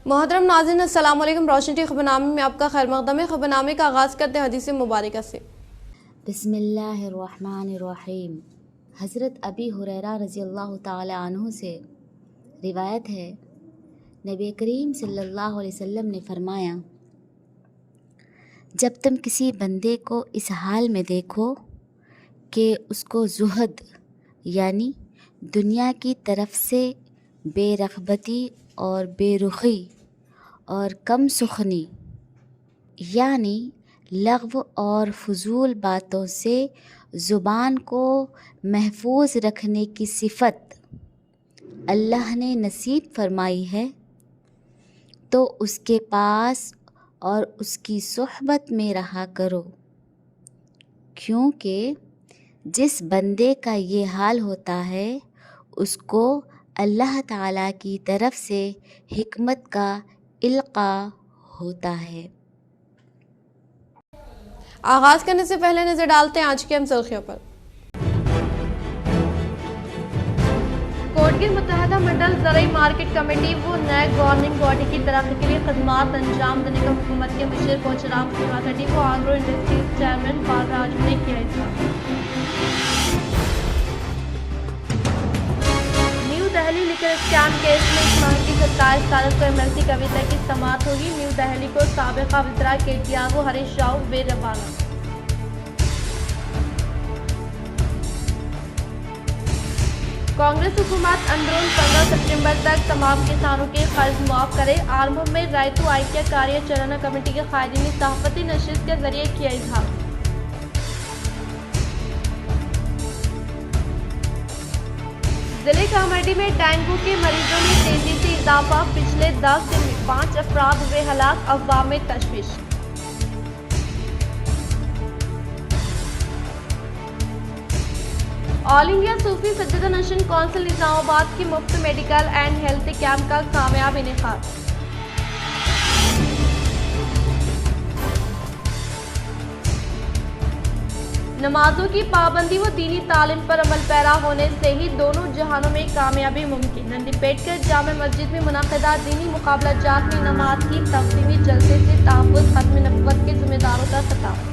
محترم ناظرین السلام علیکم۔ روشن ٹی خبرنامے میں آپ کا خیر مقدم ہے۔ خبرنامے کا آغاز کرتے ہیں حدیث مبارکہ سے۔ بسم اللہ الرحمن الرحیم۔ حضرت ابی ہریرہ رضی اللہ تعالی عنہ سے روایت ہے، نبی کریم صلی اللہ علیہ وسلم نے فرمایا، جب تم کسی بندے کو اس حال میں دیکھو کہ اس کو زہد یعنی دنیا کی طرف سے بے رغبتی اور بے رخی اور کم سخنی یعنی لغو اور فضول باتوں سے زبان کو محفوظ رکھنے کی صفت اللہ نے نصیب فرمائی ہے، تو اس کے پاس اور اس کی صحبت میں رہا کرو، کیونکہ جس بندے کا یہ حال ہوتا ہے اس کو اللہ تعالیٰ کی طرف سے حکمت کا القاء ہوتا ہے۔ آغاز کرنے سے پہلے نظر ڈالتے ہیں آج کی اہم سرخیوں پر۔ کوٹگل متحدہ منڈل زرعی مارکیٹ کمیٹی و نئے گورننگ باڈی کی ترقی کے لیے خدمات انجام دینے کا حکومت کے مشیر کوچرام سیماکٹی و آگرو انڈسٹریز چیئرمین بالراج نے کیا اظہار۔ نیو دہلی لیکر اسکیم کیس میں اس ماہ کی 27 تاریخ کو ایمرجنسی کویتا کی سماعت ہوگی۔ نیو دہلی کو سابقہ وزراء KTR و ہریش راؤ بے روانہ۔ کانگریس حکومت اندرون 15 ستمبر تک تمام کسانوں کے قرض معاف کرے۔ آرمور میں رائتو ایکیہ کاریہ چرنا کمیٹی کے قائدین نے صحافتی نشست کے ذریعے کیا اظہار۔ ضلع کامرڈی میں ڈینگو کے مریضوں میں تیزی سے اضافہ، پچھلے 10 دن میں 5 افراد ہوئے ہلاک، عوام میں تشویش۔ آل انڈیا صوفی سجدہ نشین کونسل نظام آباد کی مفت میڈیکل اینڈ ہیلتھ کیمپ کا کامیاب انعقاد۔ نمازوں کی پابندی و دینی تعلیم پر عمل پیرا ہونے سے ہی دونوں جہانوں میں کامیابی ممکن۔ نندی پیٹ کے جامع مسجد میں منعقدہ دینی مقابلہ جات میں نماز کی تقسیمی جلسے سے تحفظ ختم نبوت کے ذمہ داروں کا خطاب۔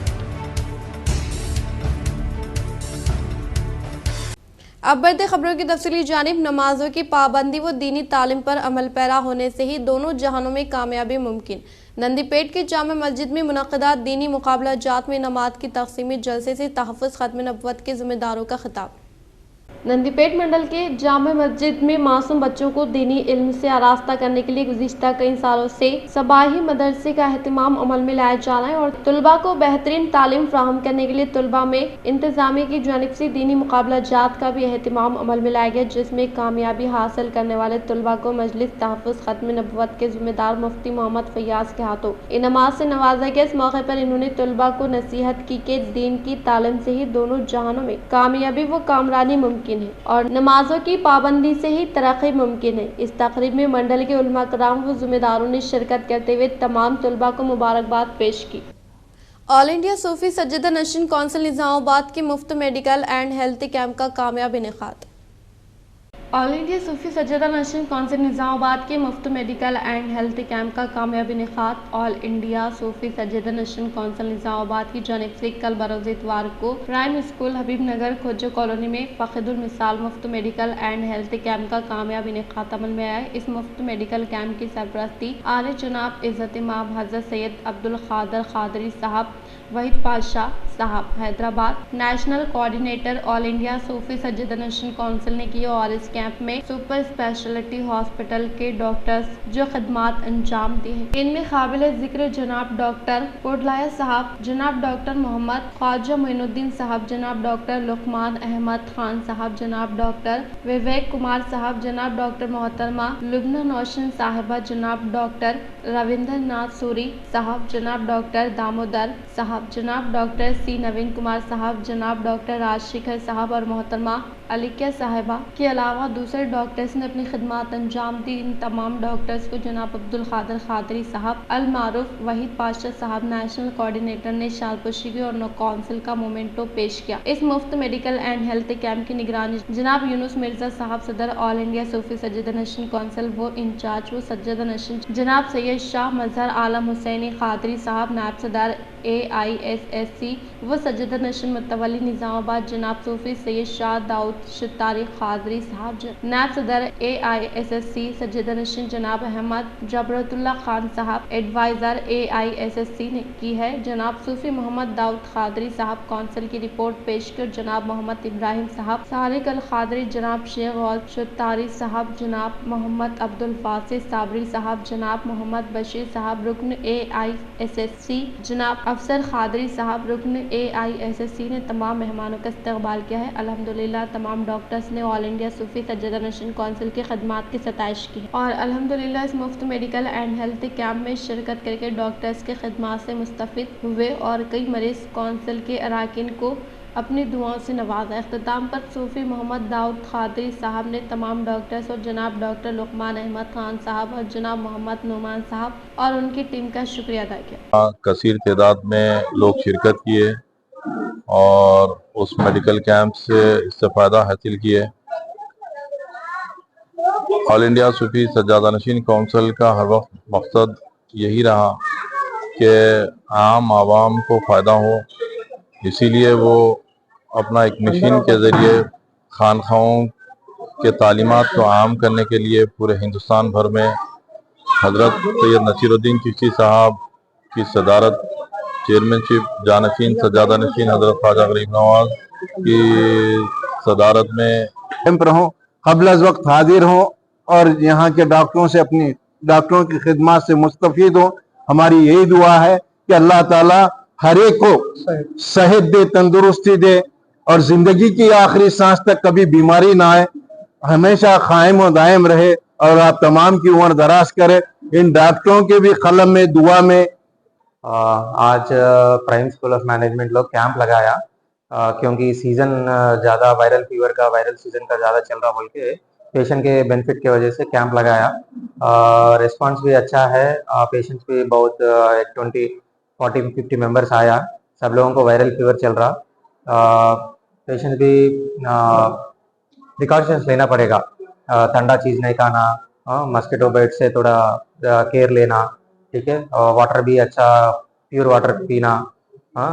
اب بڑھتے خبروں کی تفصیلی جانب۔ نمازوں کی پابندی و دینی تعلیم پر عمل پیرا ہونے سے ہی دونوں جہانوں میں کامیابی ممکن۔ نندی پیٹ کے جامع مسجد میں منعقدہ دینی مقابلہ جات میں نماز کی تقسیمی جلسے سے تحفظ ختم نبوت کے ذمہ داروں کا خطاب۔ نندی پیٹ منڈل کے جامع مسجد میں معصوم بچوں کو دینی علم سے آراستہ کرنے کے لیے گزشتہ کئی سالوں سے صباحی مدرسے کا اہتمام عمل میں لایا جا رہا ہے اور طلباء کو بہترین تعلیم فراہم کرنے کے لیے طلباء میں انتظامیہ کی جانب سے دینی مقابلہ جات کا بھی اہتمام عمل میں لایا گیا، جس میں کامیابی حاصل کرنے والے طلباء کو مجلس تحفظ ختم نبوت کے ذمہ دار مفتی محمد فیاض کے ہاتھوں انعامات سے نوازا گیا۔ اس موقع پر انہوں نے طلباء کو نصیحت کی کہ دین کی تعلیم سے ہی دونوں جہانوں میں کامیابی و کامرانی ممکن ہے اور نمازوں کی پابندی سے ہی ترقی ممکن ہے۔ اس تقریب میں منڈل کے علماء کرام و ذمہ داروں نے شرکت کرتے ہوئے تمام طلباء کو مبارکباد پیش کی۔ آل انڈیا صوفی سجدہ نشین کونسل نظام آباد کی مفت میڈیکل اینڈ ہیلتھ کیمپ کا کامیاب انعقاد۔ آل انڈیا صوفی سجدہ نشین کونسل نظام آباد کے مفت میڈیکل اینڈ ہیلتھ کیمپ کا کامیاب انعقاد۔ آل انڈیا صوفی سجدہ نشین کونسل نظام آباد کی جانب سے کل بروز اتوار کو پرائم اسکول حبیب نگر کھوجو کالونی میں فقید المثال مفت میڈیکل اینڈ ہیلتھ کیمپ کا کامیاب انعقاد عمل میں آیا ہے۔ اس مفت میڈیکل کیمپ کی سرپرستی اعلی جناب عزت مآب حضرت سید عبدالقادر قادری صاحب، وحید پاشا صاحب، حیدرآباد نیشنل کوآرڈینیٹر آل انڈیا صوفی سجدہ نشین کونسل نے کی اور اس کیمپ میں سپر اسپیشلٹی ہاسپٹل کے ڈاکٹرز جو خدمات انجام دی ہیں، ان میں قابل ذکر جناب ڈاکٹر کوڈلایا صاحب، جناب ڈاکٹر محمد خواجہ معین الدین صاحب، جناب ڈاکٹر لقمان احمد خان صاحب، جناب ڈاکٹر وویک کمار صاحب، جناب ڈاکٹر محترمہ لبنہ نوشین صاحبہ، جناب ڈاکٹر رویندر ناتھ سوری صاحب، جناب ڈاکٹر دامودر صاحب، جناب ڈاکٹر سی نوین کمار صاحب، جناب ڈاکٹر راج شیکھر صاحب اور محترمہ علیکہ صاحبہ کے علاوہ دوسرے ڈاکٹرز نے اپنی خدمات انجام دی۔ ان تمام ڈاکٹرز کو جناب عبدالقادر قادری صاحب، المعروف وحید پاشا صاحب نیشنل کوآرڈینیٹر نے شال پوشی کی اور کونسل کا مومنٹو پیش کیا۔ اس مفت میڈیکل اینڈ ہیلتھ کیمپ کی نگرانی جناب یونس مرزا صاحب، صدر آل انڈیا صوفی سجدہ نشین کونسل و انچارج و سجدہ نشین جناب سید شاہ مظہر عالم حسینی قادری صاحب، نائب صدر AISSC و سجدہ نشین متولی نظام آباد جناب صوفی سید شاہ داؤد شتاری قادری صاحب، نائب صدر AISSC سجدہ نشین جناب احمد جبرت اللہ خان صاحب، ایڈوائزر AISSC نے کی ہے جناب صوفی محمد داؤد قادری صاحب، کونسل کی رپورٹ پیش کی اور جناب محمد ابراہیم صاحب سارق القادری، جناب شیخ غوث شتاری صاحب، جناب محمد عبدالفاصل صابری صاحب، جناب محمد بشیر صاحب رکن AISSC، جناب افسر قادری صاحب رکن AISSC نے تمام مہمانوں کا استقبال کیا ہے۔ الحمدللہ تمام ڈاکٹرز نے آل انڈیا صوفی سجدہ نشین کونسل کی خدمات کی ستائش کی ہے اور الحمدللہ اس مفت میڈیکل اینڈ ہیلتھ کیمپ میں شرکت کر کے ڈاکٹرز کی خدمات سے مستفید ہوئے اور کئی مریض کونسل کے اراکین کو اپنی دعاؤں سے نوازا۔ اختتام پر صوفی محمد داؤد قادری صاحب نے تمام ڈاکٹرز اور جناب ڈاکٹر لقمان احمد خان صاحب اور جناب محمد نعمان صاحب اور ان کی ٹیم کا شکریہ ادا کیا۔ کثیر تعداد میں لوگ شرکت کیے اور اس میڈیکل کیمپ سے استفادہ حاصل کیے۔ آل انڈیا صوفی سجادہ نشین کونسل کا ہر وقت مقصد یہی رہا کہ عام عوام کو فائدہ ہو، اسی لیے وہ اپنا ایک مشین کے ذریعے خانقاہوں کے تعلیمات کو عام کرنے کے لیے پورے ہندوستان بھر میں حضرت سید نصیر الدین چشتی صاحب کی صدارت، چیئرمین شپ جانشین سجادہ نشین حضرت خواجہ غریب نواز کی صدارت میں پر ہوں، قبل از وقت حاضر ہوں اور یہاں کے ڈاکٹروں سے اپنی ڈاکٹروں کی خدمات سے مستفید ہوں۔ ہماری یہی دعا ہے کہ اللہ تعالیٰ ہر ایک کو صحت دے، تندرستی دے اور زندگی کی آخری سانس تک کبھی بیماری نہ آئے، ہمیشہ قائم و دائم رہے اور آپ تمام کی عمر دراز کرے۔ ان ڈاکٹروں کے بھی قلم میں دعا میں آج پرائم اسکول آف مینجمنٹ لوگ کیمپ لگایا کیونکہ سیزن زیادہ وائرل فیور کا، وائرل سیزن کا زیادہ چل رہا بول کے پیشنٹ کے بینیفٹ کی وجہ سے کیمپ لگایا۔ ریسپانس بھی اچھا ہے، پیشنٹس بھی بہت 40-50 ممبرس آیا، سب لوگوں کو وائرل فیور چل رہا۔ پیشنٹ بھی پریکاشنس لینا پڑے گا، ٹھنڈا چیز نہیں کھانا، مسکیٹو بائٹ سے تھوڑا کیئر لینا، ٹھیک ہے، واٹر بھی اچھا پیور واٹر پینا۔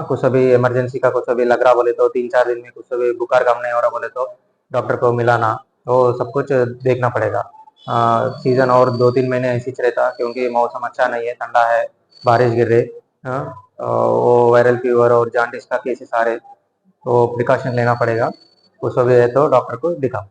کچھ ابھی ایمرجنسی کا کچھ ابھی لگ رہا بولے تو 3-4 دن میں کچھ ابھی بخار کم نہیں ہو رہا بولے تو ڈاکٹر کو ملانا، تو سب کچھ دیکھنا پڑے گا۔ سیزن اور 2-3 مہینے ایسے ہی رہتا کیونکہ موسم اچھا نہیں ہے، ٹھنڈا ہے، بارش گر رہے، وہ وائرل فیور اور جانڈس کا کیسز آ رہے، تو پریکاشن لینا پڑے گا۔ کچھ ابھی ہے تو ڈاکٹر کو دکھاؤ۔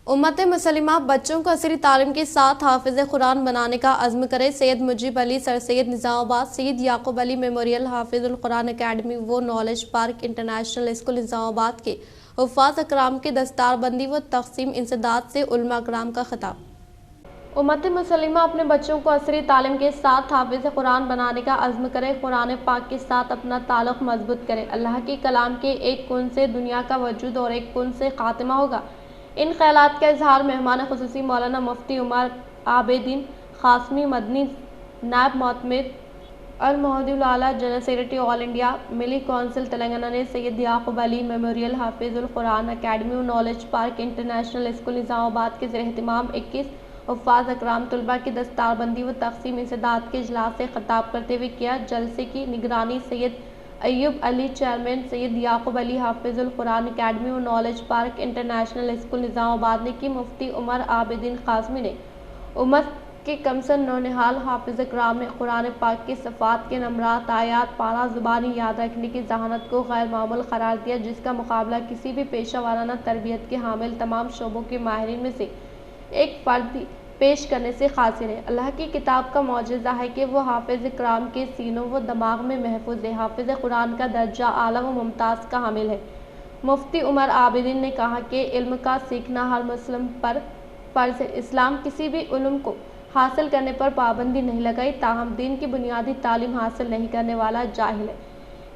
امت مسلمہ بچوں کو عصری تعلیم کے ساتھ حافظ قرآن بنانے کا عزم کرے۔ سید مجیب علی سر سید نظام آباد سید یعقوب علی میموریل حافظ القرآن اکیڈمی و نالج پارک انٹرنیشنل اسکول نظام آباد کے حفاظ اکرام کے دستار بندی و تقسیم انسداد سے علماء اکرام کا خطاب۔ امت مسلمہ اپنے بچوں کو عصری تعلیم کے ساتھ حافظ قرآن بنانے کا عزم کرے، قرآن پاک کے ساتھ اپنا تعلق مضبوط کرے۔ اللہ کے کلام کے ایک کن سے دنیا کا وجود اور ایک کن سے خاتمہ ہوگا۔ ان خیالات کا اظہار مہمان خصوصی مولانا مفتی عمر عابدین قاسمی مدنی، نائب معتمد المہدی الاعلیٰ جنرل سیکرٹری آل انڈیا ملی کونسل تلنگانہ نے سید یعقوب علی میموریل حافظ القرآن اکیڈمی و نالج پارک انٹرنیشنل اسکول نظام آباد کے زیر اہتمام 21 حفاظ اکرام طلباء کی دستار بندی و تقسیم انسداد کے اجلاس سے خطاب کرتے ہوئے کیا۔ جلسے کی نگرانی سید ایوب علی چیئرمین سید یعقوب علی حافظ القرآن اکیڈمی و knowledge park international school Nizamabad نے کی۔ مفتی عمر عابدین قاسمی نے امت کے کمسن نونہال حافظ اکرام نے قرآن پاک کی صفات کے نمرات آیات پارہ زبانی یاد رکھنے کی ذہانت کو غیر معمول قرار دیا، جس کا مقابلہ کسی بھی پیشہ ورانہ تربیت کے حامل تمام شعبوں کے ماہرین میں سے ایک فرد پیش کرنے سے قاصر ہے۔ اللہ کی کتاب کا معجزہ ہے کہ وہ حافظ اکرام کے سینوں و دماغ میں محفوظ ہے، حافظ قرآن کا درجہ اعلیٰ و ممتاز کا حامل ہے۔ مفتی عمر عابدین نے کہا کہ علم کا سیکھنا ہر مسلم پر فرض ہے۔ اسلام کسی بھی علم کو حاصل کرنے پر پابندی نہیں لگائی، تاہم دین کی بنیادی تعلیم حاصل نہیں کرنے والا جاہل ہے۔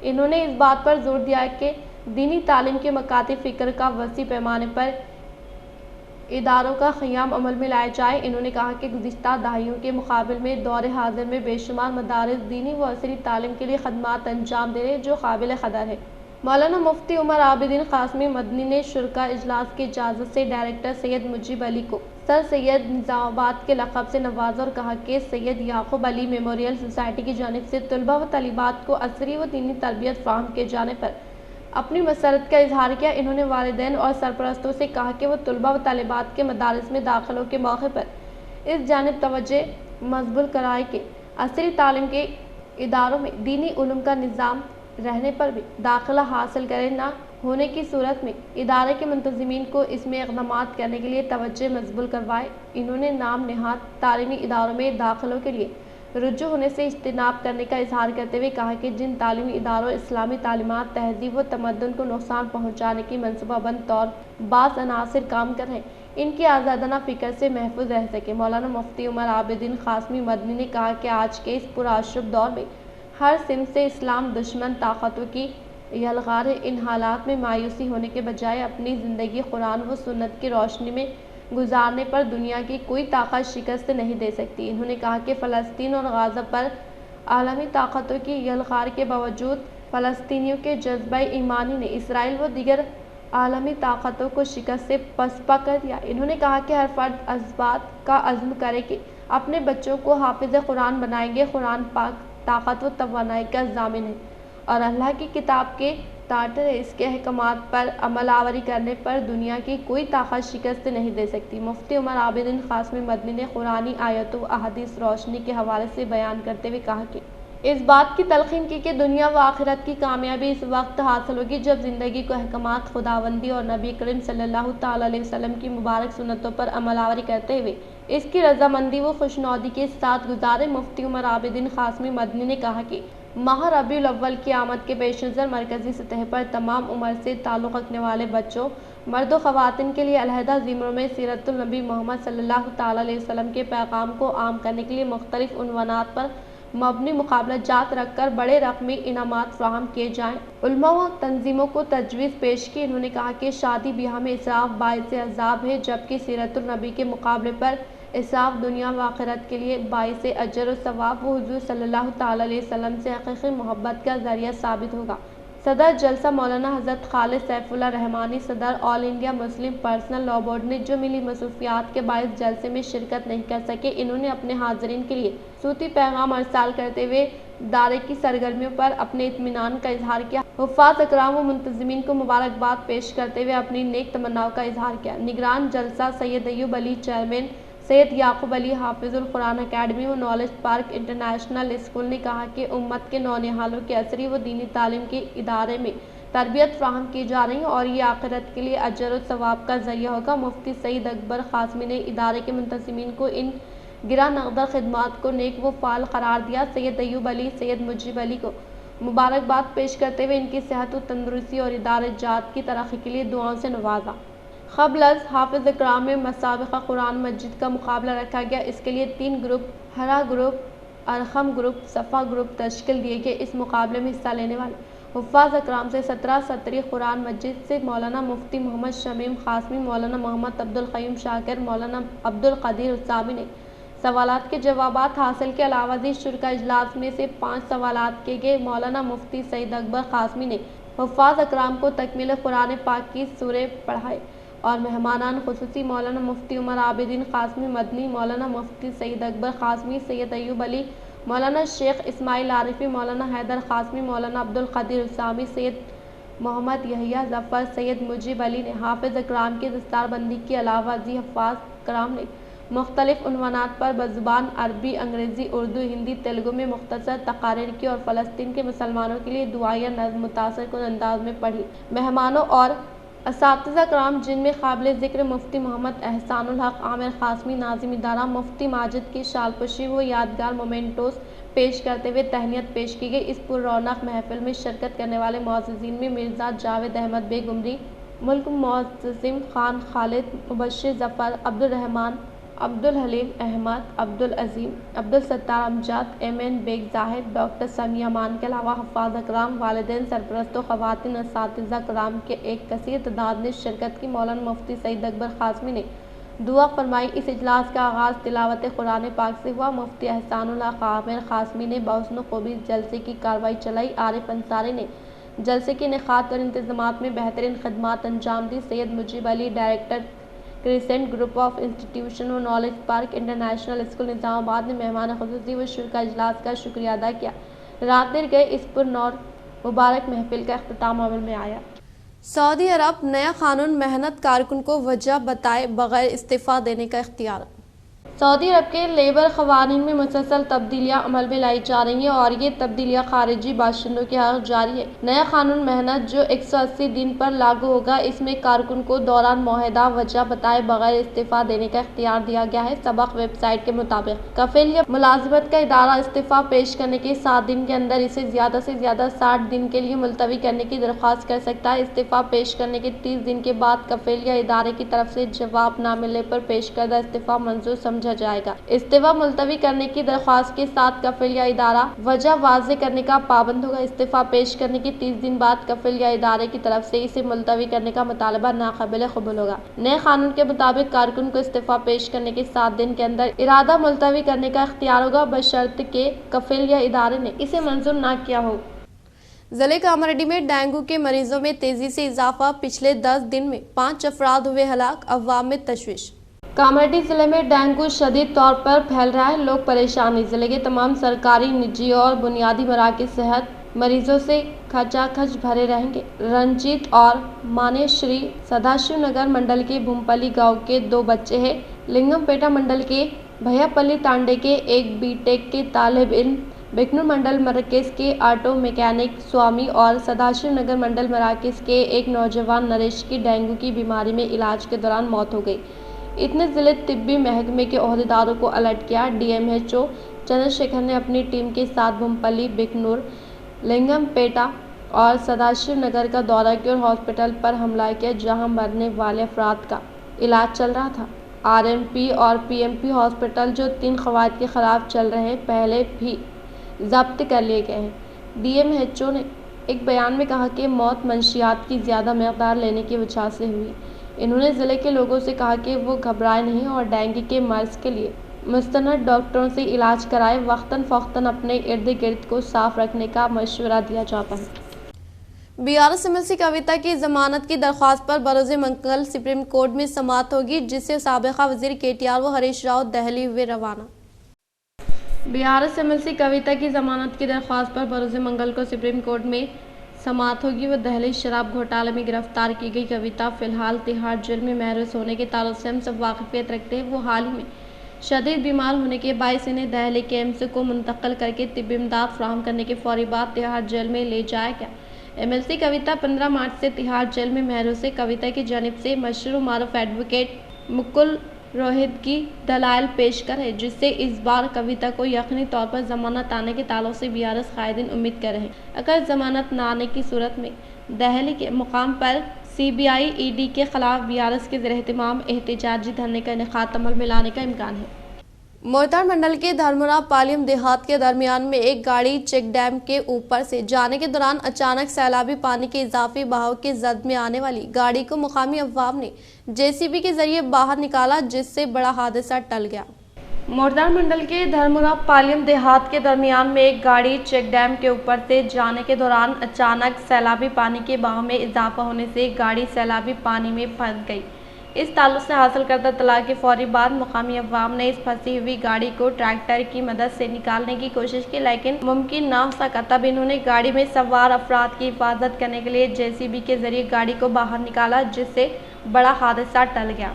انہوں نے اس بات پر زور دیا کہ دینی تعلیم کے مکاتب فکر کا وسیع پیمانے پر اداروں کا قیام عمل میں لایا جائے۔ انہوں نے کہا کہ گزشتہ دہائیوں کے مقابل میں دور حاضر میں بے شمار مدارس دینی و عصری تعلیم کے لیے خدمات انجام دے رہے جو قابل قدر ہے۔ مولانا مفتی عمر عابدین قاسمی مدنی نے شرکا اجلاس کی اجازت سے ڈائریکٹر سید مجیب علی کو سر سید نظام آباد کے لقب سے نوازا اور کہا کہ سید یعقوب علی میموریل سوسائٹی کی جانب سے طلباء و طالبات کو عصری و دینی تربیت فراہم کیے جانے پر اپنی مسرت کا اظہار کیا۔ انہوں نے والدین اور سرپرستوں سے کہا کہ وہ طلباء و طالبات کے مدارس میں داخلوں کے موقع پر اس جانب توجہ مضبوط کرائے کہ عصری تعلیم کے اداروں میں دینی علوم کا نظام رہنے پر بھی داخلہ حاصل کرے، نہ ہونے کی صورت میں ادارے کے منتظمین کو اس میں اقدامات کرنے کے لیے توجہ مضبوط کروائے۔ انہوں نے نام نہاد تعلیمی اداروں میں داخلوں کے لیے رجوع ہونے سے اجتناب کرنے کا اظہار کرتے ہوئے کہا کہ جن تعلیمی اداروں اسلامی تعلیمات، تہذیب و تمدن کو نقصان پہنچانے کی منصوبہ بند طور بعض عناصر کام کر رہے ہیں، ان کی آزادانہ فکر سے محفوظ رہ سکے۔ مولانا مفتی عمر عابدین قاسمی مدنی نے کہا کہ آج کے اس پرآشوب دور میں ہر سمت سے اسلام دشمن طاقتوں کی یلغار ہے۔ ان حالات میں مایوسی ہونے کے بجائے اپنی زندگی قرآن و سنت کی روشنی میں گزارنے پر دنیا کی کوئی طاقت شکست نہیں دے سکتی۔ انہوں نے کہا کہ فلسطین اور غزہ پر عالمی طاقتوں کی یلغار کے باوجود فلسطینیوں کے جذبہ ایمانی نے اسرائیل و دیگر عالمی طاقتوں کو شکست سے پسپا کر دیا۔ انہوں نے کہا کہ ہر فرد اس بات کا عزم کرے کہ اپنے بچوں کو حافظ قرآن بنائیں گے۔ قرآن پاک طاقت و توانائی کا ضامن ہے اور اللہ کی کتاب کے تارٹر ہے۔ اس کے احکامات پر عمل آوری کرنے پر دنیا کی کوئی طاقت شکست نہیں دے سکتی۔ مفتی عمر عابدین قاسمی مدنی نے قرآنی آیتوں و احادیث روشنی کے حوالے سے بیان کرتے ہوئے کہا کہ اس بات کی تلقین کی کہ دنیا و آخرت کی کامیابی اس وقت حاصل ہوگی جب زندگی کو احکامات خداوندی اور نبی کریم صلی اللہ تعالیٰ علیہ وسلم کی مبارک سنتوں پر عمل آوری کرتے ہوئے اس کی رضامندی و خوشنودی کے ساتھ گزارے۔ مفتی عمر عابدین قاسمی مدنی نے کہا کہ ماہ ربیع الاول کی آمد کے پیش نظر مرکزی سطح پر تمام عمر سے تعلق رکھنے والے بچوں، مرد و خواتین کے لیے علیحدہ زمروں میں سیرت النبی محمد صلی اللہ تعالیٰ علیہ وسلم کے پیغام کو عام کرنے کے لیے مختلف عنوانات پر مبنی مقابلہ جات رکھ کر بڑے رقمی انعامات فراہم کیے جائیں۔ علماء و تنظیموں کو تجویز پیش کی۔ انہوں نے کہا کہ شادی بیاہ میں اسراف باعث عذاب ہے، جبکہ سیرت النبی کے مقابلے پر اسراف دنیا و آخرت کے لیے باعث اجر و ثواب و حضور صلی اللہ تعالیٰ علیہ وسلم سے حقیقی محبت کا ذریعہ ثابت ہوگا۔ صدر جلسہ مولانا حضرت خالد سیف اللہ رحمانی صدر all India Muslim personal law board نے جو ملی مصروفیات کے باعث جلسے میں شرکت نہیں کر سکے، انہوں نے اپنے حاضرین کے لیے صوتی پیغام ارسال کرتے ہوئے ادارے کی سرگرمیوں پر اپنے اطمینان کا اظہار کیا۔ حفاظ اکرام و منتظمین کو مبارکباد پیش کرتے ہوئے اپنی نیک تمناؤں کا اظہار کیا۔ نگران جلسہ سید ایوب علی، چیئرمین سید یعقوب علی حافظ القرآن اکیڈمی و نالج پارک انٹرنیشنل اسکول نے کہا کہ امت کے نونہالوں کے عصری و دینی تعلیم کے ادارے میں تربیت فراہم کی جا رہی ہے اور یہ آخرت کے لیے اجر و ثواب کا ذریعہ ہوگا۔ مفتی سعید اکبر قاسمی نے ادارے کے منتظمین کو ان گراں نقدر خدمات کو نیک و فعال قرار دیا۔ سید ایوب علی، سید مجیب علی کو مبارکباد پیش کرتے ہوئے ان کی صحت و تندرستی اور ادارے جات کی ترقی کے لیے دعاؤں سے نوازا۔ قبل از حافظ اکرام میں مسابقہ قرآن مجید کا مقابلہ رکھا گیا۔ اس کے لیے 3 گروپ، ہرا گروپ، ارقم گروپ، صفا گروپ تشکیل دیے گئے۔ اس مقابلے میں حصہ لینے والے حفاظ اکرام سے 17 سطری قرآن مجید سے مولانا مفتی محمد شمیم قاسمی، مولانا محمد عبدالقیوم شاکر، مولانا عبدالقدیر اسامی نے سوالات کے جوابات حاصل کے علاوہ ازیں شرکا اجلاس میں سے 5 سوالات کیے گئے۔ مولانا مفتی سعید اکبر قاسمی نے حفاظ اکرام کو تکمیل قرآن پاک کی سورہ پڑھائے اور مہمانان خصوصی مولانا مفتی عمر عابدین قاسمی مدنی، مولانا مفتی سعید اکبر قاسمی، سید ایوب علی، مولانا شیخ اسماعیل عارفی، مولانا حیدر قاسمی، مولانا عبدالقدیر اسامی، سید محمد یحییٰ ظفر، سید مجیب علی نے حافظ اکرام کی دستار بندی کے علاوہ ازیں حفاظ اکرام نے مختلف عنوانات پر بزبان عربی، انگریزی، اردو، ہندی، تیلگو میں مختصر تقاریر کی اور فلسطین کے مسلمانوں کے لیے دعائیہ نظم متاثر کن انداز میں پڑھی۔ مہمانوں اور اساتذہ کرام جن میں قابل ذکر مفتی محمد احسان الحق عامر قاسمی ناظم ادارہ، مفتی ماجد کی شالپوشی و یادگار مومنٹوز پیش کرتے ہوئے تہنیت پیش کی گئی۔ اس پر رونق محفل میں شرکت کرنے والے معززین میں مرزا جاوید احمد بیگ عمری، ملک معتصم خان خالد، مبشر ظفر، عبدالرحمان، عبدالحلیم احمد، عبدالعظیم، عبدالستار امجد، ایم این بیگ زاہد، ڈاکٹر سمیہ امان کے علاوہ حفاظ اکرام، والدین، سرپرستوں، خواتین، اساتذہ کرام کے ایک کثیر تعداد نے شرکت کی۔ مولانا مفتی سعید اکبر قاسمی نے دعا فرمائی۔ اس اجلاس کا آغاز تلاوت قرآن پاک سے ہوا۔ مفتی احسان اللہ عامر قاسمی نے بحسن خوبی جلسے کی کارروائی چلائی۔ عارف انصاری نے جلسے کے انعقاد اور انتظامات میں بہترین خدمات انجام دی۔ Syed Mujeeb Ali, director crescent group of institution و knowledge park international school Nizamabad نے مہمان خصوصی و شرکا اجلاس کا شکریہ ادا کیا۔ رات دیر گئے اس پرنور مبارک محفل کا اختتام عمل میں آیا۔ سعودی عرب، نیا قانون محنت کارکن کو وجہ بتائے بغیر استعفیٰ دینے کا اختیار۔ سعودی عرب کے لیبر قوانین میں مسلسل تبدیلیاں عمل میں لائی جا رہی ہیں اور یہ تبدیلیاں خارجی باشندوں کے حق جاری ہے۔ نیا قانون محنت جو 180 دن پر لاگو ہوگا، اس میں کارکن کو دوران معاہدہ وجہ بتائے بغیر استعفیٰ دینے کا اختیار دیا گیا ہے۔ سبق ویب سائٹ کے مطابق کفیل یا ملازمت کا ادارہ استعفیٰ پیش کرنے کے 7 دن کے اندر اسے زیادہ سے زیادہ 60 دن کے لیے ملتوی کرنے کی درخواست کر سکتا ہے۔ استعفیٰ پیش کرنے کے 30 دن کے بعد کفیل یا ادارے کی طرف سے جواب نہ ملنے پر پیش کردہ استعفیٰ منظور سمجھا جائے گا۔ استعفیٰ ملتوی کرنے کی درخواست کے ساتھ کفیل یا ادارہ وجہ واضح کرنے کا پابند ہوگا۔ استعفیٰ پیش کرنے کے 30 دن بعد کفیل یا ادارے کی طرف سے اسے ملتوی کرنے کا مطالبہ ناقابل قبول ہوگا۔ نئے قانون کے مطابق کارکن کو استعفیٰ پیش کرنے کے 7 دن کے اندر ارادہ ملتوی کرنے کا اختیار ہوگا، بشرط کہ کفیل یا ادارے نے اسے منظور نہ کیا ہو۔ ضلع کاماریڈی میں ڈینگو کے مریضوں میں تیزی سے اضافہ، پچھلے 10 دن میں 5 افراد ہوئے ہلاک، عوام میں تشویش۔ کاماریڈی ضلع میں ڈینگو شدید طور پر پھیل رہا ہے، لوگ پریشان ہیں۔ ضلع کے تمام سرکاری، نجی اور بنیادی مراکز صحت مریضوں سے کھچا کھچ بھرے رہیں گے۔ رنجیت اور مانے شری سداشیو نگر منڈل کے بھومپلی گاؤں کے 2 بچے ہیں۔ لنگم پیٹا منڈل کے بھیا پلی تانڈے کے ایک بی ٹیک کے طالب علم، بکنور منڈل مراکز کے آٹو میکینک سوامی اور سداشیو نگر منڈل مراکز کے ایک نوجوان نریش کی ڈینگو کی بیماری میں علاج کے دوران موت ہو گئی۔ اتنے ضلع طبی محکمے کے عہدیداروں کو الرٹ کیا۔ D M H O Chandra Shekhar نے اپنی ٹیم کے ساتھ بھومپلی، بکنور، لنگم پیٹا اور سداشیو نگر کا دورہ کیا اور ہاسپٹل پر حملہ کیا جہاں مرنے والے افراد کا علاج چل رہا تھا۔ آر ایم پی اور پی ایم پی ہاسپٹل جو 3 قواعد کے خلاف چل رہے ہیں، پہلے بھی ضبط کر لیے گئے ہیں۔ ڈی ایم ایچ او نے ایک بیان میں کہا کہ موت منشیات کی زیادہ مقدار لینے کی وجہ سے ہوئی۔ انہوں نے ضلع کے لوگوں سے کہا کہ وہ گھبرائے نہیں اور ڈینگی کے مرض کے لیے مستند ڈاکٹروں سے علاج کرائے۔ وقتاً فوقتاً اپنے ارد گرد کو صاف رکھنے کا مشورہ دیا جاتا ہے۔ B R S M L C Kavitha کی ضمانت کی درخواست پر بروز منگل سپریم کورٹ میں سماعت ہوگی، جس سے سابقہ وزیر کے ٹی آر و ہریش راؤ دہلی ہوئے روانہ۔ B R S M L C Kavitha کی ضمانت کی درخواست پر بروز منگل کو سپریم کورٹ میں سماعت ہوگی۔ وہ دہلی شراب گھوٹالے میں گرفتار کی گئی کویتا فی الحال تہاڑ جیل میں محروس ہونے کے تعلق سے ہم سب واقفیت رکھتے ہیں۔ وہ حال ہی میں شدید بیمار ہونے کے باعث انہیں دہلی کے ایمس کو منتقل کر کے طبی امداد فراہم کرنے کے فوری بعد تہاڑ جیل میں لے جایا گیا۔ ایم ایل سی کویتا 15 مارچ سے تہاڑ جیل میں محروس ہے۔ کویتا کی جانب سے مشہور و معروف ایڈوکیٹ مکل روہت کی دلائل پیش کر ہے، جس سے اس بار کویتا کو یقینی طور پر ضمانت آنے کے تعلق سے بی آر ایس قائدین امید کر رہے ہیں۔ اگر ضمانت نہ آنے کی صورت میں دہلی کے مقام پر سی بی آئی ای ڈی کے خلاف بی آر ایس کے زیر اہتمام احتجاجی دھرنے کا انعقاد عمل میں لانے کا امکان ہے۔ موہتاڑ منڈل کے دھرمورا پالیم دیہات کے درمیان میں ایک گاڑی چیک ڈیم کے اوپر سے جانے کے دوران اچانک سیلابی پانی کے اضافی بہاؤ کی زد میں آنے والی گاڑی کو مقامی عوام نے جے سی بی کے ذریعے باہر نکالا، جس سے بڑا حادثہ ٹل گیا۔ موہتاڑ منڈل کے دھرمورا پالیم دیہات کے درمیان میں ایک گاڑی چیک ڈیم کے اوپر سے جانے کے دوران اچانک سیلابی پانی کے بہاؤ میں اضافہ ہونے سے گاڑی سیلابی پانی میں پھنس گئی۔ اس تعلق سے حاصل کردہ اطلاع کے فوری بعد مقامی عوام نے اس پھنسی ہوئی گاڑی کو ٹریکٹر کی مدد سے نکالنے کی کوشش کی، لیکن ممکن نہ ہو سکا۔ تب انہوں نے گاڑی میں سوار افراد کی حفاظت کرنے کے لیے جے سی بی کے ذریعے گاڑی کو باہر نکالا، جس سے بڑا حادثہ ٹل گیا۔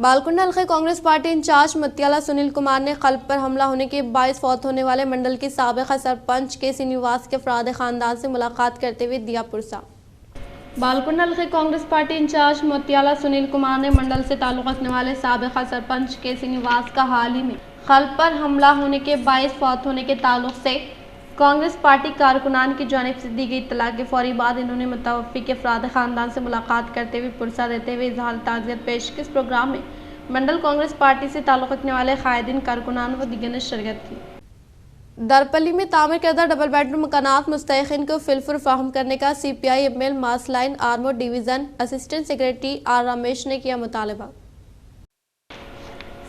بالکنڈہ حلقہ کانگریس پارٹی انچارج متیالہ سنیل کمار نے قلب پر حملہ ہونے کے باعث فوت ہونے والے منڈل کے سابقہ سرپنچ کے سینیواس کے افراد خاندان سے ملاقات کرتے ہوئے دیا پرسہ۔ بالکنڈہ حلقہ کانگریس پارٹی انچارج متیالہ سنیل کمار نے منڈل سے تعلق رکھنے والے سابقہ سرپنچ کے سینیواس کا حال ہی میں قلب پر حملہ ہونے کے باعث فوت ہونے کے تعلق سے کانگریس پارٹی کارکنان کی جانب سے دی گئی اطلاع کے فوری بعد انہوں نے متوفی کے افراد خاندان سے ملاقات کرتے ہوئے پرسہ دیتے ہوئے اظہار تعزیت پیش کی۔ اس پروگرام میں منڈل کانگریس پارٹی سے تعلق رکھنے والے قائدین، کارکنان و دیگر نے شرکت کی۔ درپلی میں تعمیر کردہ ڈبل بیڈ روم مکانات مستحقین کو فی الفور فراہم کرنے کا C P I M L mass line Armoor division assistant secretary R Ramesh نے کیا مطالبہ۔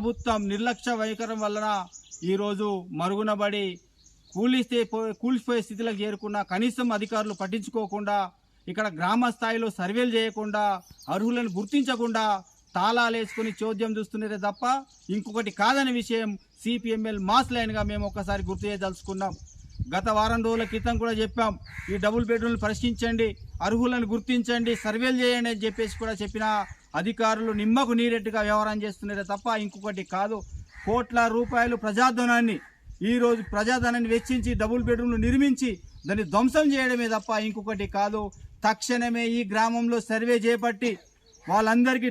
ప్రభుత్వం నిర్లక్ష్య వైఖరం వలన ఈరోజు మరుగునబడి కూలిపోయే స్థితిలోకి చేరుకున్న కనీసం అధికారులు పట్టించుకోకుండా, ఇక్కడ గ్రామ స్థాయిలో సర్వేలు చేయకుండా, అర్హులను గుర్తించకుండా తాళాలు వేసుకుని చోద్యం చూస్తున్నారే తప్ప ఇంకొకటి కాదనే విషయం CPI-ML మాస్ లైన్గా మేము ఒకసారి గుర్తు చేయదలుచుకున్నాం. గత వారం రోజుల క్రితం కూడా చెప్పాం, ఈ డబుల్ బెడ్రూమ్లు పరిశీలించండి, అర్హులను గుర్తించండి, సర్వేలు చేయండి అని చెప్పేసి కూడా చెప్పిన అధికారులు నిమ్మకు నీరెట్టుగా వ్యవహారం చేస్తున్నారే తప్ప ఇంకొకటి కాదు. కోట్ల రూపాయలు ప్రజాధనాన్ని వెచ్చించి డబుల్ బెడ్రూమ్లు నిర్మించి దాన్ని ధ్వంసం చేయడమే తప్ప ఇంకొకటి కాదు. తక్షణమే ఈ గ్రామంలో సర్వే చేపట్టి వాళ్ళందరికీ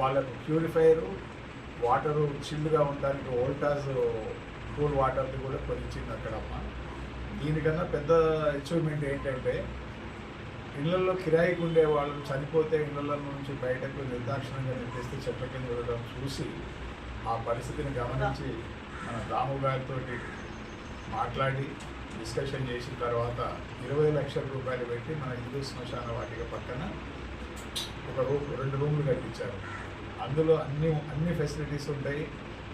వాళ్ళకు ప్యూరిఫైయర్ వాటర్ చిల్లుగా ఉండడానికి వోల్టాజ్ కూల్ వాటర్ని కూడా కొనిచ్చింది అక్కడమ్మ. దీనికన్నా పెద్ద అచీవ్మెంట్ ఏంటంటే ఇళ్లలో కిరాయికి ఉండే వాళ్ళు చనిపోతే ఇళ్ల నుంచి బయటకు నిర్దాక్షిణంగా నిర్దేశిస్తే చెట్ల కింద ఉండడం చూసి ఆ పరిస్థితిని గమనించి మన రాము గారితో మాట్లాడి డిస్కషన్ చేసిన తర్వాత 20 లక్షల రూపాయలు పెట్టి మన హిందూ శ్మశాన వాటిక పక్కన ఒక రెండు రూమ్లు కట్టించారు. అందులో అన్ని ఫెసిలిటీస్ ఉంటాయి,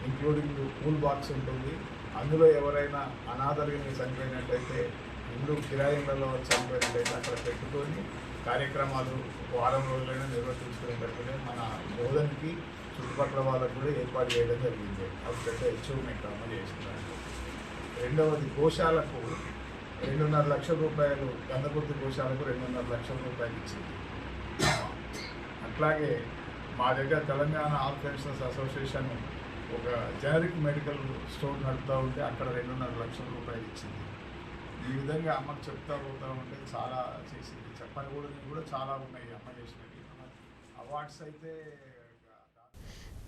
ఇంక్లూడింగ్ కూల్ బాక్స్ ఉంటుంది. అందులో ఎవరైనా అనాథలుగా చనిపోయినట్లయితే ఇల్లు కిరాయిలలో చనిపోయినట్లయితే అక్కడ పెట్టుకొని కార్యక్రమాలు వారం రోజులైనా నిర్వర్తించుకునేటట్టుగా మన బోధనకి చుట్టుపక్కల వాళ్ళకు కూడా ఏర్పాటు చేయడం జరిగింది. అది పెద్ద అచీవ్మెంట్ అమలు చేస్తున్నారు. రెండవది గోశాలకు 2.5 లక్షల రూపాయలు, గంధకుర్తి గోశాలకు 2.5 లక్షల రూపాయలు ఇచ్చింది. అట్లాగే మా దగ్గర తెలంగాణ ఆల్ పెన్షనర్స్ అసోసియేషన్ ఒక జనరిక్ మెడికల్ స్టోర్ నడుపుతూ ఉంటే అక్కడ 2.5 లక్షల రూపాయలు ఇచ్చింది. ఈ విధంగా అమ్మకు చెప్తా పోతూ ఉంటే చాలా చేసింది. చెప్పని కూడా చాలా ఉన్నాయి అమ్మ చేసినవి. అవార్డ్స్ అయితే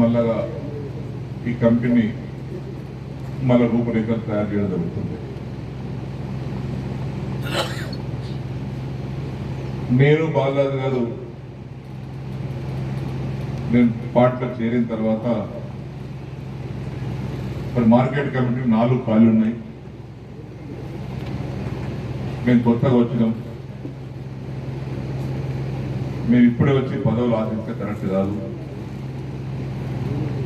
మళ్ళా ఈ కంపెనీ మళ్ళా రూపురేఖలు తయారు చేయడం జరుగుతుంది. నేను బాలరాజు గారు నేను పార్టీలో చేరిన తర్వాత మరి మార్కెట్ కమిటీ 4 ఖాళీ ఉన్నాయి. మేము కొత్తగా వచ్చినాం. మేము ఇప్పుడే వచ్చి పదవులు ఆశిస్తే కరెక్ట్ కాదు.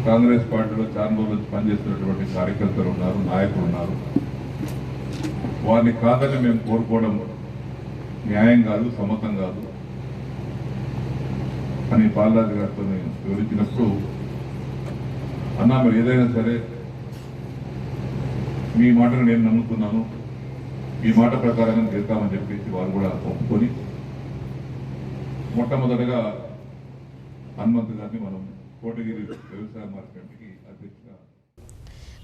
కాంగ్రెస్ పార్టీలో చాలా రోజుల నుంచి పనిచేస్తున్నటువంటి కార్యకర్తలు ఉన్నారు, నాయకులు ఉన్నారు. వారిని కాదని మేము కోరుకోవడం న్యాయం కాదు, సమ్మతం కాదు అని బాలరాజు గారితో నేను వివరించినప్పుడు, అన్నా మరి ఏదైనా సరే మీ మాటను నేను నమ్ముతున్నాను, ఈ మాట ప్రకారంగా చేస్తామని చెప్పేసి వారు కూడా ఒప్పుకొని మొట్టమొదటిగా హనుమంత్ గారిని మనం కోటగిరి వ్యవసాయ మార్కెట్కి అధ్యక్షుగా.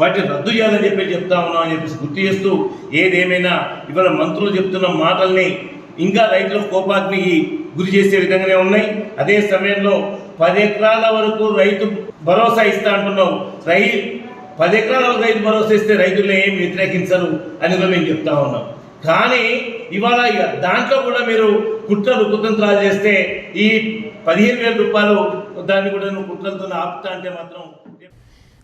వాటిని రద్దు చేయాలని చెప్తా ఉన్నాం అని చెప్పేసి గుర్తు చేస్తూ, ఏదేమైనా ఇవాళ మంత్రులు చెప్తున్న మాటల్ని ఇంకా రైతుల కోపాగ్నికి గురి చేసే విధంగానే ఉన్నాయి. అదే సమయంలో 10 ఎకరాల వరకు రైతు భరోసా ఇస్తా అంటున్నావు. 10 ఎకరాల వరకు రైతు భరోసా ఇస్తే రైతులను ఏమి వ్యతిరేకించరు అని కూడా మేము చెప్తా ఉన్నాం. కానీ ఇవాళ దాంట్లో కూడా మీరు కుట్రలు కుతంత్రాలు చేస్తే ఈ 15,000 రూపాయలు దాన్ని కూడా నువ్వు కుట్రలతో ఆపుతా అంటే మాత్రం.